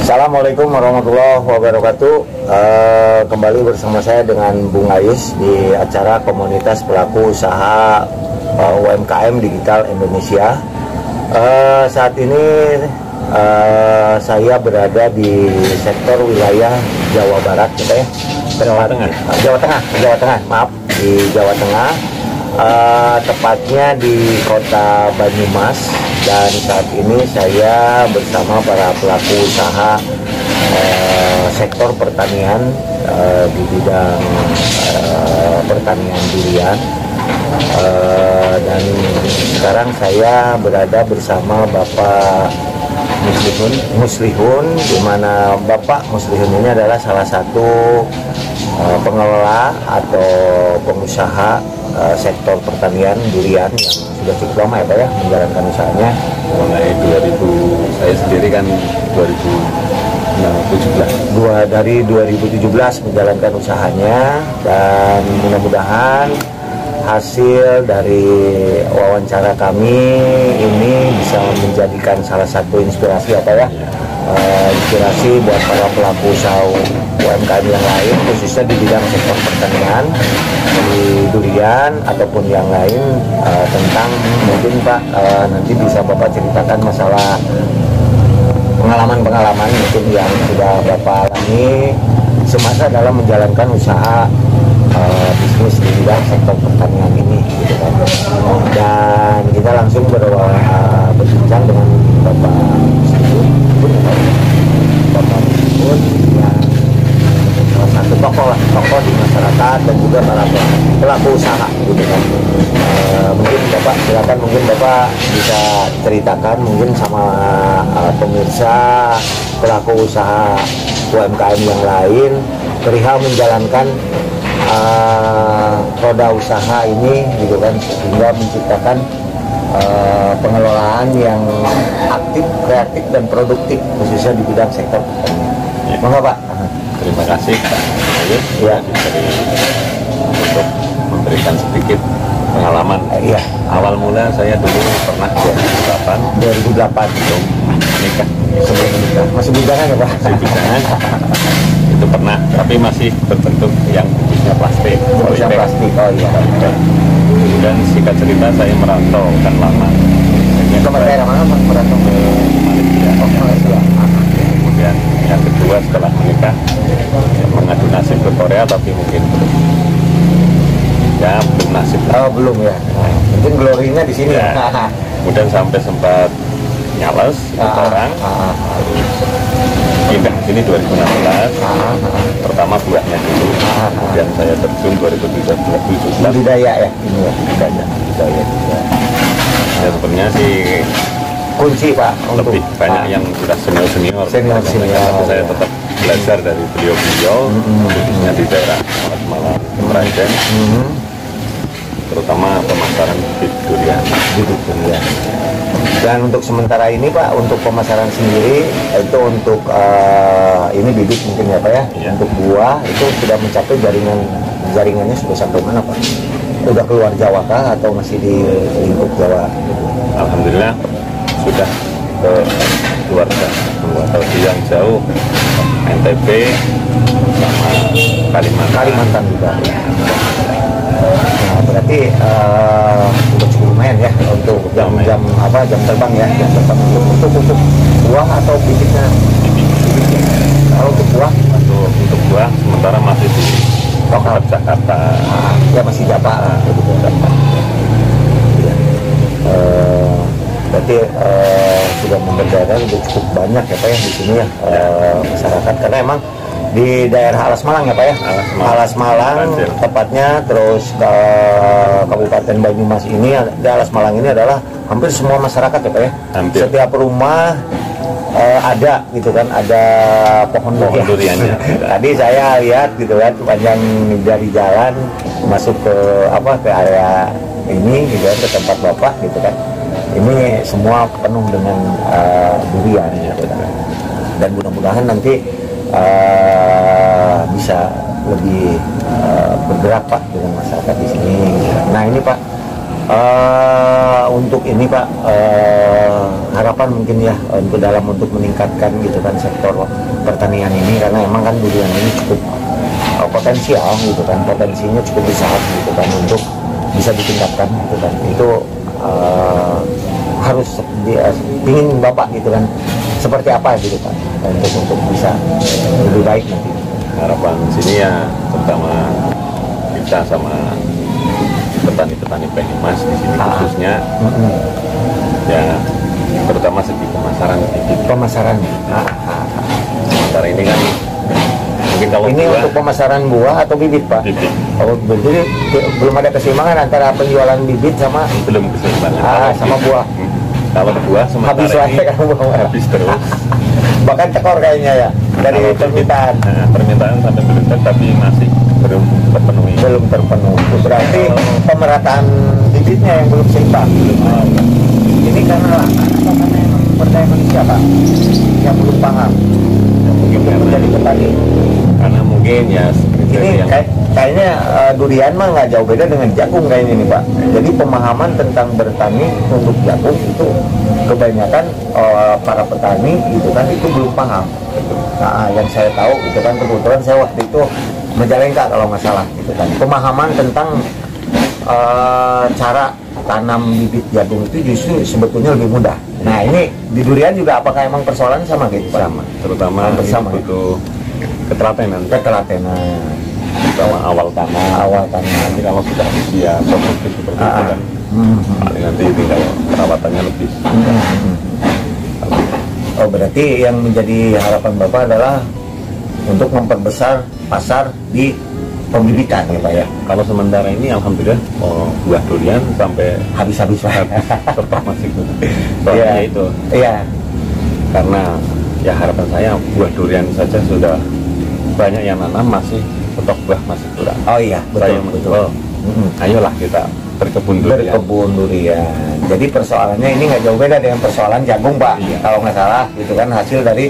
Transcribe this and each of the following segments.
Assalamualaikum warahmatullahi wabarakatuh. Kembali bersama saya dengan Bung Ais di acara komunitas pelaku usaha UMKM Digital Indonesia. Saat ini saya berada di sektor wilayah Jawa Barat, gitu ya. Jawa Tengah, maaf, di Jawa Tengah. Tepatnya di kota Banyumas, dan saat ini saya bersama para pelaku usaha sektor pertanian di bidang pertanian durian, dan sekarang saya berada bersama Bapak Muslihun, di mana Bapak Muslihun ini adalah salah satu pengelola atau pengusaha sektor pertanian durian yang sudah cukup lama ya Pak ya menjalankan usahanya. Mulai 2000, saya sendiri kan 2017. Dari 2017 menjalankan usahanya, dan mudah-mudahan hasil dari wawancara kami ini bisa menjadikan salah satu inspirasi apa ya, inspirasi buat para pelaku usaha UMKM yang lain, khususnya di bidang sektor pertanian, di durian ataupun yang lain, tentang mungkin Pak nanti bisa Bapak ceritakan masalah pengalaman mungkin yang sudah Bapak alami semasa dalam menjalankan usaha bisnis di bidang sektor pertanian ini, gitu kan. Dan kita langsung berbincang dengan Bapak Muslihun yang salah satu tokoh di masyarakat dan juga para pelaku usaha, gitu kan. Mungkin Bapak silakan, mungkin Bapak bisa ceritakan mungkin sama pemirsa pelaku usaha UMKM yang lain perihal menjalankan roda usaha ini, gitu kan, sehingga menciptakan pengelolaan yang aktif, kreatif, dan produktif khususnya di bidang sektor pertanian. Monggo Pak. Terima kasih Pak Ayus Ya. untuk memberikan sedikit pengalaman. Iya. Awal mula saya dulu pernah 2008 sebelum menikah. sebelum menikah. Masih bujangan ya Pak? Masih bujangan. Itu pernah, tapi masih berbentuk yang bungkusnya plastik. Bungkusnya plastik. Oh iya. Dan singkat cerita saya merantau kan lama. Ke daerah mana Pak merantau? Ke Malaysia. Oh Malaysia. Kemudian yang kedua setelah menikah mengadu nasib ke Korea, tapi mungkin belum nasib. Oh belum ya. Mungkin glorinya di sini. Ya. Kemudian sampai sempat nyales orang, pindah ke sini 2016. Pertama buahnya dulu, kemudian saya terjun 2017. Budidaya ya ini ya, budidaya. Ya sebenarnya sih Kunci Pak untuk lebih banyak yang sudah senior. Tapi saya tetap belajar dari beliau-beliau, khususnya di daerah Malang, Merapen, terutama pemasaran bibit durian. Dan untuk sementara ini Pak, untuk pemasaran sendiri itu untuk ini bibit mungkin ya Pak ya. Iya. Untuk buah itu sudah mencapai jaringannya sudah sampai mana Pak? Udah keluar Jawa kah atau masih di lingkup Jawa? Alhamdulillah sudah ke keluarga atau yang jauh, NTB sama Kalimantan juga. Nah, berarti udah cukup lumayan ya untuk jam terbang ya, jam terbang untuk buah atau bibitnya. Kalau untuk buah, untuk buah sementara masih di lokal Jakarta. Ya masih Jakarta. Berarti sudah memberdayakan udah cukup banyak ya Pak ya di sini ya, masyarakat, karena emang di daerah Alas Malang ya Pak ya. Alas Malang tepatnya, terus ke Kabupaten Banyumas ini, di Alas Malang ini adalah hampir semua masyarakat ya Pak ya. Hampir. Setiap rumah ada gitu kan, ada pohon duriannya. Tadi saya lihat gitu kan, panjang dari jalan masuk ke area ini gitu kan, ke tempat Bapak gitu kan. Ini semua penuh dengan durian gitu kan. Dan mudah-mudahan nanti bisa lebih bergerak Pak dengan masyarakat di sini. Nah ini Pak, Untuk ini Pak, harapan mungkin ya untuk meningkatkan gitu kan sektor pertanian ini, karena emang kan durian ini cukup potensial gitu kan, potensinya cukup besar gitu kan untuk bisa ditingkatkan gitu kan. Itu harus ingin Bapak gitu kan seperti apa gitu Pak untuk bisa lebih baik nanti. Harapan sini ya terutama kita sama petani-petani Banyumas di sini khususnya ya, terutama segi pemasaran. Sementara ini kan mungkin kalau ini buah, untuk pemasaran buah atau bibit Pak? Bibit. Oh, jadi belum ada keseimbangan antara penjualan bibit sama keseimbangan sama buah. Kalau buah sementara habis terus. Bahkan tekor kayaknya ya dari permintaan. Permintaan sampai berlipat tapi masih belum terpenuhi. Berarti pemerataan bibitnya yang belum seimbang. Ini karena berdaya manusia Pak yang belum paham mungkin menjadi petani. Karena mungkin ya ini kayaknya durian mah nggak jauh beda dengan jagung kayaknya nih Pak. Jadi pemahaman tentang bertani untuk jagung itu kebanyakan para petani gitu kan itu belum paham. Nah, yang saya tahu itu kan kebetulan saya waktu itu Majalengka kalau nggak salah gitu kan. Pemahaman tentang cara tanam bibit jagung itu justru sebetulnya lebih mudah. Nah ini di durian juga apakah emang persoalan sama gitu Pak? Sama, terutama bersama itu ketelatenan awal tanah. Nanti kalau sudah usia produktif seperti itu kan nanti tinggal perawatannya lebih. Oh berarti yang menjadi harapan Bapak adalah untuk memperbesar pasar di pembibitan ya Pak ya. Kalau sementara ini alhamdulillah buah durian sampai habis stok masih soalnya itu. Iya. Karena ya harapan saya buah durian saja sudah banyak yang nanam, masih stok buah masih kurang. Oh iya betul. Ayolah kita berkebun durian. Jadi persoalannya ini nggak jauh beda dengan persoalan jagung Pak. Iya. Kalau nggak salah itu kan hasil dari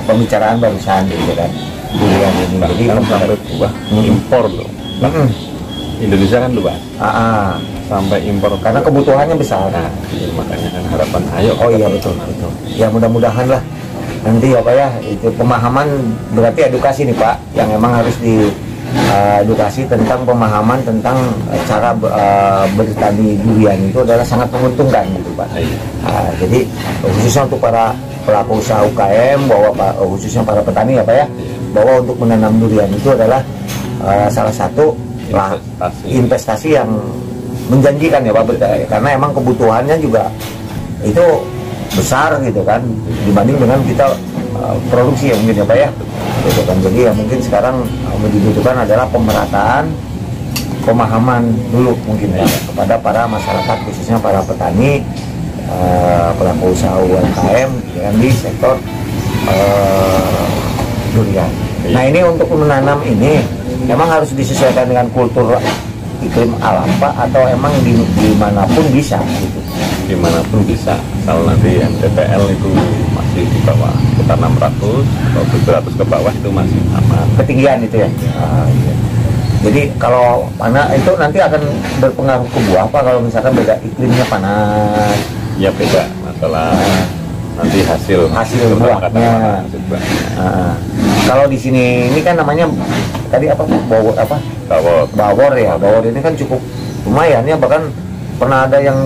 pembicaraan barusan gitu kan. Durian ini jadi sampai buah impor loh. Indonesia kan luas. Sampai impor karena kebutuhannya besar. Nah, makanya kan harapan ayo. Oh iya betul. Ya mudah-mudahan lah nanti ya Pak ya, itu pemahaman berarti edukasi nih Pak yang emang harus edukasi tentang pemahaman tentang cara bertani durian itu adalah sangat menguntungkan gitu Pak. Jadi khususnya untuk para pelaku usaha UKM, bahwa khususnya para petani ya Pak ya, bahwa untuk menanam durian itu adalah salah satu investasi yang menjanjikan ya Pak, karena emang kebutuhannya juga itu besar gitu kan dibanding dengan kita produksi ya mungkin ya Pak ya gitu kan. Jadi ya mungkin sekarang dibutuhkan adalah pemerataan pemahaman dulu mungkin ya kepada para masyarakat khususnya para petani, pelaku usaha UMKM yang di sektor durian. Nah ini untuk menanam ini memang harus disesuaikan dengan kultur iklim alam Pak, atau emang dimanapun bisa gitu? Dimanapun bisa. Kalau nanti MTPL itu masih di bawah sekitar 600 atau 700 ke bawah itu masih aman. Ketinggian itu ya? Iya. Jadi kalau mana itu nanti akan berpengaruh ke buah Pak kalau misalkan beda iklimnya panas? Ya beda masalah nanti hasil buahnya. Kalau di sini ini kan namanya tadi apa bawor ya. Bawor ini kan cukup lumayan ya, bahkan pernah ada yang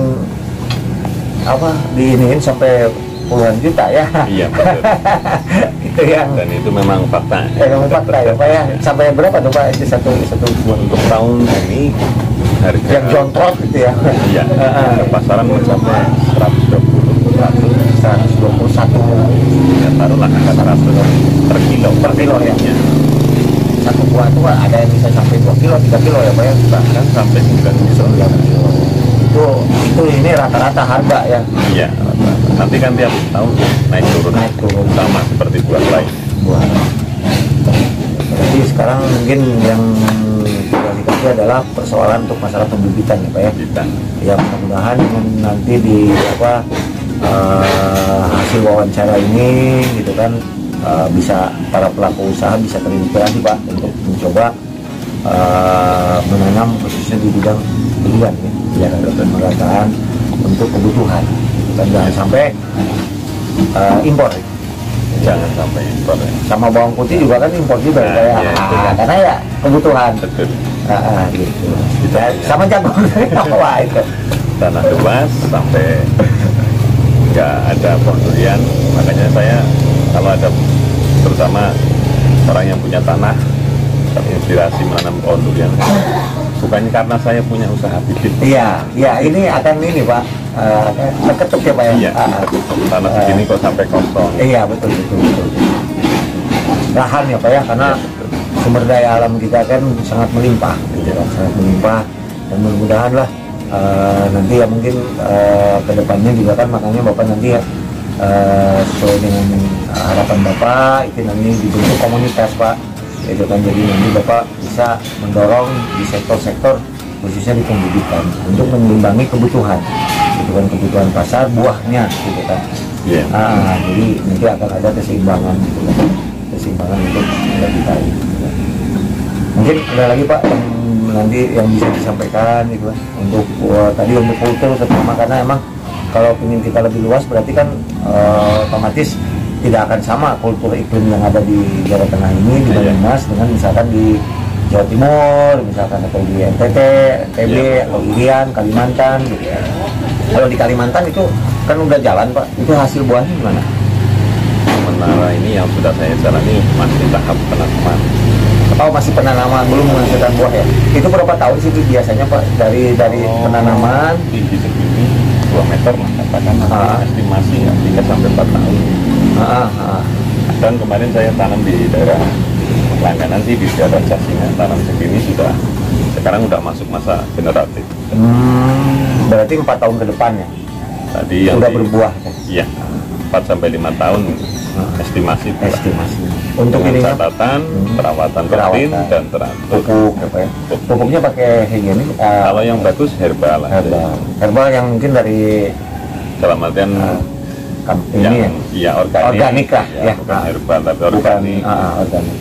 diiniin sampai puluhan juta ya. Iya betul. Itu yang dan itu memang fakta. Memang fakta ya Pak ya. Sampai berapa tuh Pak itu satu untuk tahun ini harga yang jontrot gitu ya? Iya. Pasaran mencapai 121 ya, taruhlah 100 per kilo ya. Satu buah itu ada yang bisa sampai 2 kilo 3 kilo ya Pak ya, bahkan sampai 9 kilo. Itu ini rata-rata harga ya. Iya, nanti kan tiap tahun naik turun sama seperti buah lain. Jadi sekarang mungkin yang dikasih adalah persoalan untuk masalah pembibitan ya Pak ya. Ya mudah-mudahan nanti di hasil wawancara ini gitu kan bisa para pelaku usaha bisa terinspirasi Pak untuk mencoba menanam khususnya di bidang durian ya, pemerataan untuk kebutuhan, dan jangan sampai impor. Jangan sampai impor. Sama bawang putih juga kan impor juga, karena ya kebutuhan. Betul. Gitu. Sama jagung. Wah, itu Tanah luas sampai nggak ada pohon durian, makanya saya kalau ada terutama orang yang punya tanah terinspirasi menanam pohon durian, bukannya karena saya punya usaha bikin. Iya, ini akan ini Pak, ketuk ya Pak ya. Iya, tanah segini kok sampai kosong. Iya, betul. Lahan ya Pak ya, karena sumber daya alam kita kan sangat melimpah, gitu kan, sangat melimpah, dan mudah-mudahan lah nanti ya mungkin kedepannya juga kan, makanya Bapak nanti ya sesuai dengan harapan Bapak itu nanti dibentuk komunitas Pak, itu kan, jadi nanti Bapak bisa mendorong di sektor-sektor khususnya di pendidikan untuk menyimbangi kebutuhan, gitu kan, kebutuhan pasar buahnya, gitu kan. Jadi nanti akan ada keseimbangan, gitu kan, keseimbangan untuk kita, gitu kan. Mungkin ada lagi Pak yang nanti yang bisa disampaikan, gitu kan, untuk tadi untuk kultur terutama, karena emang kalau ingin kita lebih luas berarti kan otomatis tidak akan sama kultur iklim yang ada di Jawa Tengah ini di Banyumas dengan misalkan di Jawa Timur, misalkan atau di NTT, NTB, atau Irian, Kalimantan, gitu ya. Kalau di Kalimantan itu kan udah jalan Pak, itu hasil buahnya gimana? Sementara ini yang sudah saya jalani masih tahap penanaman. Oh, masih penanaman, belum menghasilkan buah ya? Itu berapa tahun sih biasanya Pak dari penanaman? Tinggi segini 2 meter lah katakan, estimasi ya 3 sampai 4 tahun. Dan kemarin saya tanam di daerah langganan sih, di daerah Casingan, tanam segini sudah, sekarang udah masuk masa generatif. Berarti 4 tahun ke depan ya? Tadi yang sudah berbuah? Iya, 4 sampai 5 tahun estimasi. Untuk ini catatan, perawatan rutin dan teratur. Pupuknya pakai higienik? Kalau yang bagus herbal. Herbal yang mungkin dari dalam artian ini ya, organik lah ya, bukan herbal tapi organik. Organik.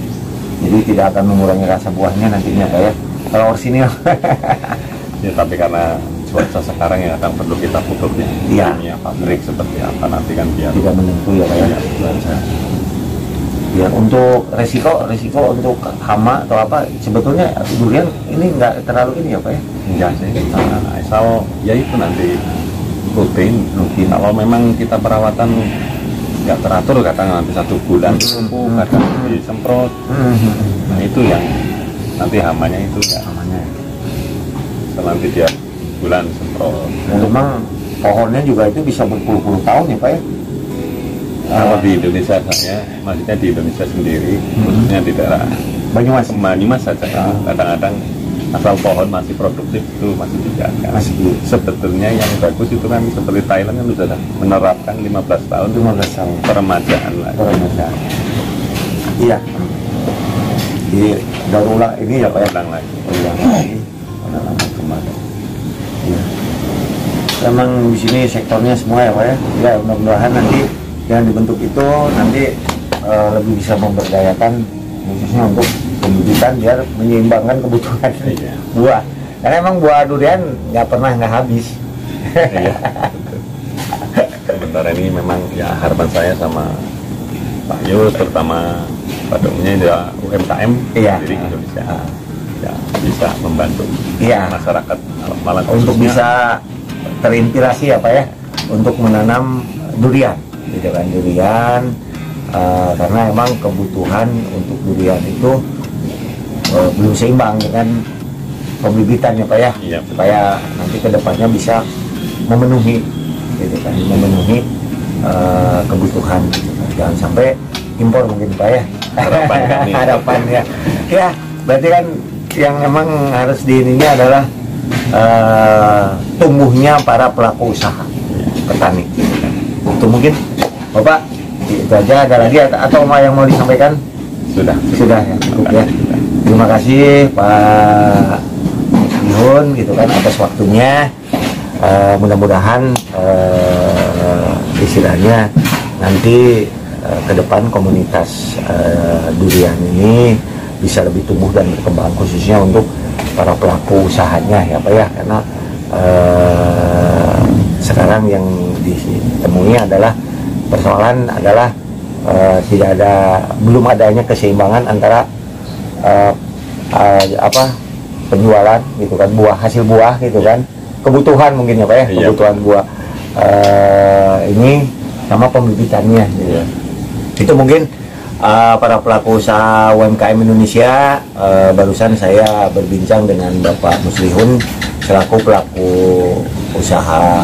Jadi tidak akan mengurangi rasa buahnya nantinya Pak ya, kalau orsinil. Ya, tapi karena cuaca sekarang yang akan perlu kita pupuk ya, pabrik seperti apa nanti kan biar tidak menentu ya Pak ya. Ya, untuk resiko untuk hama atau apa, sebetulnya durian ini nggak terlalu ini ya Pak ya? Enggak sih, asal ya itu nanti rutin. Kalau memang kita perawatan nggak teratur, kadang nanti 1 bulan pupuk, kadang disemprot. Nah itu yang nanti hamanya itu ya, nanti dia bulan semprot. Dan memang pohonnya juga itu bisa berpuluh-puluh tahun ya Pak ya? Kalau di Indonesia saya, maksudnya di Indonesia sendiri, khususnya di daerah Banyumas saja, kadang-kadang asal pohon masih produktif itu masih dijaga. Sebetulnya yang bagus itu kan seperti Thailand kan sudah menerapkan 15 tahun peremajaan lagi. Iya. Jadi daur ulang ini ya Pak ya? Ulang lagi. Kemarin. Iya. Memang di sini sektornya semua ya Pak ya? Ya, mudah-mudahan nanti yang dibentuk itu nanti lebih bisa memberdayakan khususnya untuk pendidikan biar menyeimbangkan kebutuhan buah, karena emang buah durian nggak habis. Sementara ini memang ya harapan saya sama Pak Yus, terutama pada umumnya ya UMKM di Indonesia ya bisa membantu masyarakat Malang untuk bisa terinspirasi ya Pak ya untuk menanam durian, gitu kan, durian. Karena emang kebutuhan untuk durian itu belum seimbang dengan pembibitan ya Pak ya, supaya nanti kedepannya bisa memenuhi, gitu kan, memenuhi kebutuhan, gitu kan. Jangan sampai impor mungkin Pak ya. Harapannya ya, berarti kan yang emang harus diininya adalah tumbuhnya para pelaku usaha petani, gitu kan. Itu mungkin Bapak itu aja, ada lagi atau yang mau disampaikan? Sudah ya, cukup ya. Terima kasih Pak Mihun, gitu kan, atas waktunya. Mudah-mudahan istilahnya nanti ke depan komunitas durian ini bisa lebih tumbuh dan berkembang, khususnya untuk para pelaku usahanya ya Pak ya, karena sekarang yang ditemui adalah persoalan adalah belum adanya keseimbangan antara penjualan gitu kan, hasil buah gitu kan, kebutuhan mungkin ya Pak ya, kebutuhan buah ini sama pembibitannya gitu. Itu mungkin para pelaku usaha UMKM Indonesia. Barusan saya berbincang dengan Bapak Muslihun selaku pelaku usaha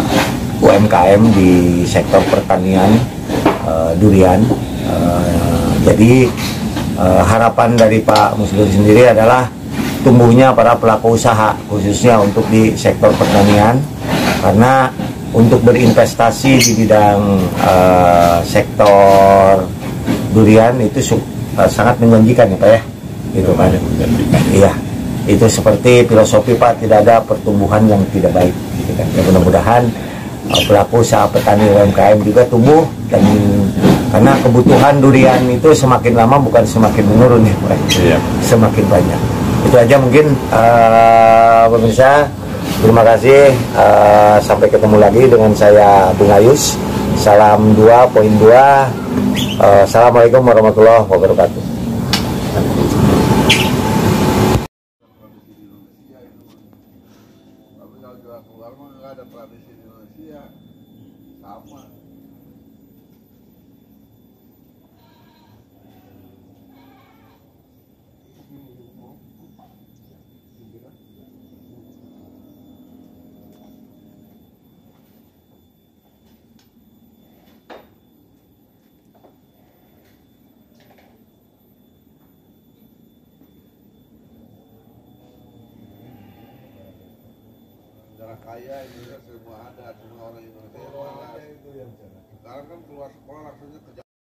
UMKM di sektor pertanian durian. Jadi harapan dari Pak Muslihun sendiri adalah tumbuhnya para pelaku usaha khususnya untuk di sektor pertanian, karena untuk berinvestasi di bidang sektor durian itu sangat menjanjikan ya Pak ya, gitu kan. Iya, itu seperti filosofi Pak, tidak ada pertumbuhan yang tidak baik gitu kan. Ya, mudah-mudahan pelaku usaha petani UMKM juga tumbuh, dan karena kebutuhan durian itu semakin lama bukan semakin menurun ya Pak, semakin banyak. Itu aja mungkin pemirsa. Terima kasih, sampai ketemu lagi dengan saya Bung Ayus. Salam 2.2. Assalamualaikum warahmatullahi wabarakatuh. Tapi kalau jual keluar mah nggak ada tradisi di Indonesia sama. Negara kaya Indonesia semua ada, semua orang Indonesia yang mana. Sekarang kan keluar sekolah langsungnya ke Jakarta.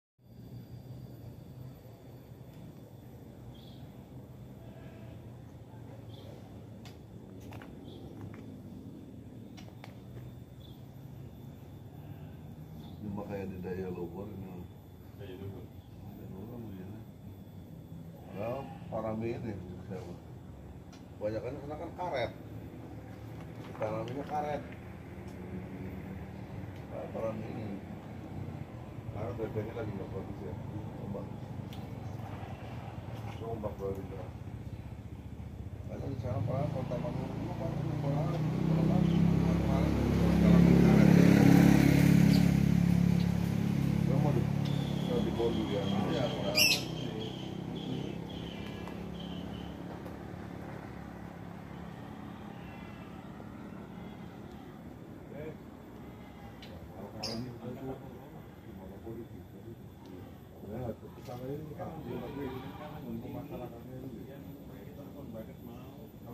Cuma kayak di Daya Luhur ini. Daya Luhur begini. Well, Parami ini kebanyakan sana kan karet. Tanamnya karet. Parami ini. Karena bebeknya lagi nggak bagus ya. Ombak baru juga. Karena di sana Pak, kota Bandung itu Pak, kemarin mau di bawah durian. Iya,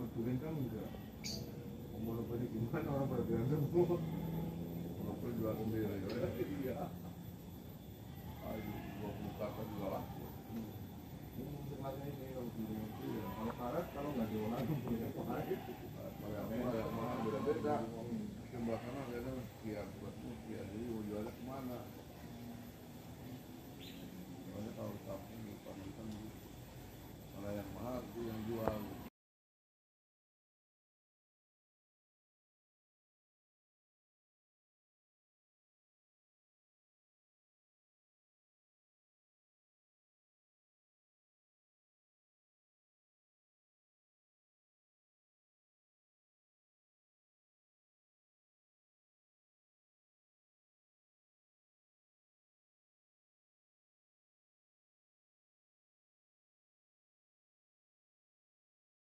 kalau durian kan enggak monopoli gimana, orang pada berantem monopoli jual sendiri.